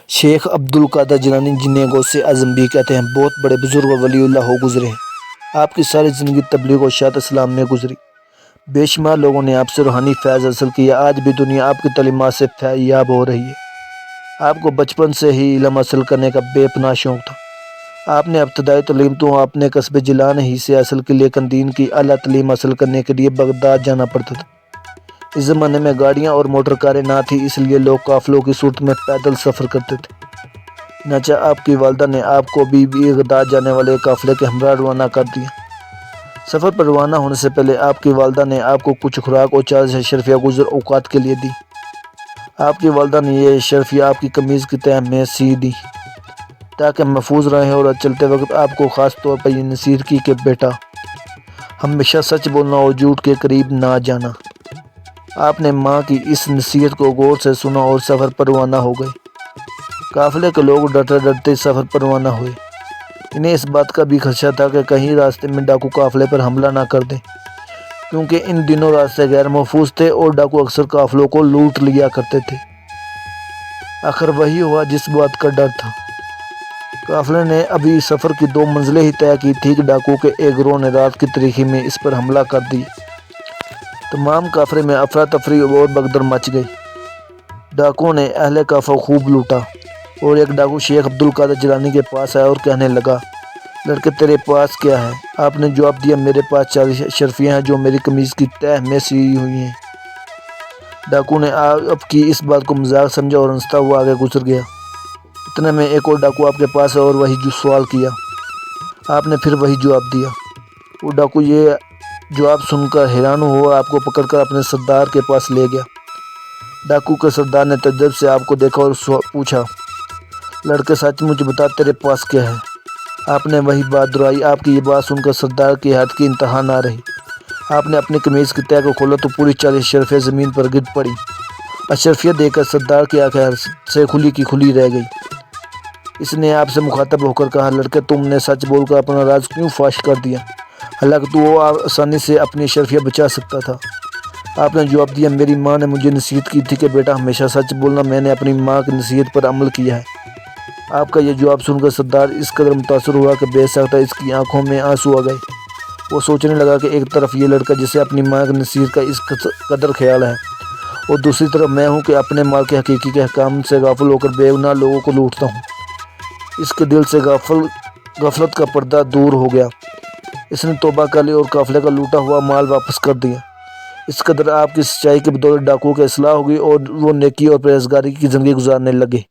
شیخ عبد القادر جیلانی جنہیں غوث اعظم بھی کہتے ہیں، بہت بڑے بزرگ و ولی اللہ ہو گزرے ہیں۔ آپ کی ساری زندگی تبلیغ و اشاعت اسلام میں گزری۔ بے شمار لوگوں نے آپ سے روحانی فیض حاصل کیا۔ آج بھی دنیا آپ کی تعلیمات سے فیاض ہو رہی ہے۔ آپ کو بچپن سے ہی علم حاصل کرنے کا بے پناہ شوق تھا۔ آپ نے ابتدائی تعلیم تو اپنے قصبے جیلان ہی سے حاصل کی، لیکن دین کی اعلیٰ تعلیم حاصل کرنے کے لیے بغداد جانا پڑتا تھا۔ اس زمانے میں گاڑیاں اور موٹر کاریں نہ تھیں، اس لیے لوگ قافلوں کی صورت میں پیدل سفر کرتے تھے۔ چنانچہ آپ کی والدہ نے آپ کو بھی بغداد جانے والے قافلے کے ہمراہ روانہ کر دیا۔ سفر پر روانہ ہونے سے پہلے آپ کی والدہ نے آپ کو کچھ خوراک اور 40 اشرفیہ گزر اوقات کے لیے دی۔ آپ کی والدہ نے یہ اشرفیہ آپ کی قمیض کی تہ میں سی دی تاکہ محفوظ رہیں، اور چلتے وقت آپ کو خاص طور پر یہ نصیحت کی کہ بیٹا، ہمیشہ سچ بولنا اور جھوٹ کے قریب نہ جانا۔ آپ نے ماں کی اس نصیحت کو غور سے سنا اور سفر پر روانہ ہو گئے۔ قافلے کے لوگ ڈرتے ڈرتے سفر پر روانہ ہوئے۔ انہیں اس بات کا بھی خدشہ تھا کہ کہیں راستے میں ڈاکو قافلے پر حملہ نہ کر دیں، کیونکہ ان دنوں راستے غیر محفوظ تھے اور ڈاکو اکثر قافلوں کو لوٹ لیا کرتے تھے۔ آخر وہی ہوا جس بات کا ڈر تھا۔ قافلے نے ابھی سفر کی 2 منزلیں ہی طے کی تھی کہ ڈاکو کے ایک گروہ نے رات کی تاریکی میں اس پر حملہ کر دیا۔ تمام قافلے میں افراتفری اور بھگدڑ مچ گئی۔ ڈاکوؤں نے اہل قافلہ خوب لوٹا، اور ایک ڈاکو شیخ عبد القادر جیلانی کے پاس آیا اور کہنے لگا، لڑکے تیرے پاس کیا ہے؟ آپ نے جواب دیا، میرے پاس 40 اشرفیہ ہیں جو میری قمیض کی تہ میں سی ہوئی ہیں۔ ڈاکو نے آپ کی اس بات کو مذاق سمجھا اور ہنستا ہوا آگے گزر گیا۔ اتنے میں ایک اور ڈاکو آپ کے پاس آیا اور وہی جو سوال کیا۔ آپ نے پھر وہی جواب دیا۔ وہ ڈاکو یہ جواب سن کر حیران ہوا اور آپ کو پکڑ کر اپنے سردار کے پاس لے گیا۔ ڈاکو کے سردار نے تعجب سے آپ کو دیکھا اور پوچھا، لڑکے سچ مچ بتا تیرے پاس کیا ہے؟ آپ نے وہی بات دہرائی۔ آپ کی یہ بات سن کر سردار کی حیرت کی انتہا نہ رہی۔ آپ نے اپنی قمیض کی تہ کو کھولا تو پوری 40 اشرفیہ زمین پر گر پڑی۔ اشرفیہ دیکھ کر سردار کی آنکھیں حیرت سے کھلی کی کھلی رہ گئی۔ اس نے آپ سے مخاطب ہو کر کہا، لڑکے تم نے سچ بول کر اپنا راز کیوں فاش کر دیا؟ حالانکہ تو وہ آسانی سے اپنی اشرفیہ بچا سکتا تھا۔ آپ نے جواب دیا، میری ماں نے مجھے نصیحت کی تھی کہ بیٹا ہمیشہ سچ بولنا، میں نے اپنی ماں کی نصیحت پر عمل کیا ہے۔ آپ کا یہ جواب سن کر سردار اس قدر متاثر ہوا کہ بے ساختہ اس کی آنکھوں میں آنسو آ گئے۔ وہ سوچنے لگا کہ ایک طرف یہ لڑکا جسے اپنی ماں کی نصیحت کا اس قدر خیال ہے، اور دوسری طرف میں ہوں کہ اپنے مال کے حقیقی احکام سے غافل ہو کر بے گناہ لوگوں کو لوٹتا ہوں۔ اس کے دل سے غفلت کا پردہ دور ہو گیا۔ اس نے توبہ کر لی اور قافلے کا لوٹا ہوا مال واپس کر دیا۔ اس قدر آپ کی سچائی کی بدولت ڈاکوؤں کی اصلاح ہو گئی اور وہ نیکی اور پرہیزگاری کی زندگی گزارنے لگے۔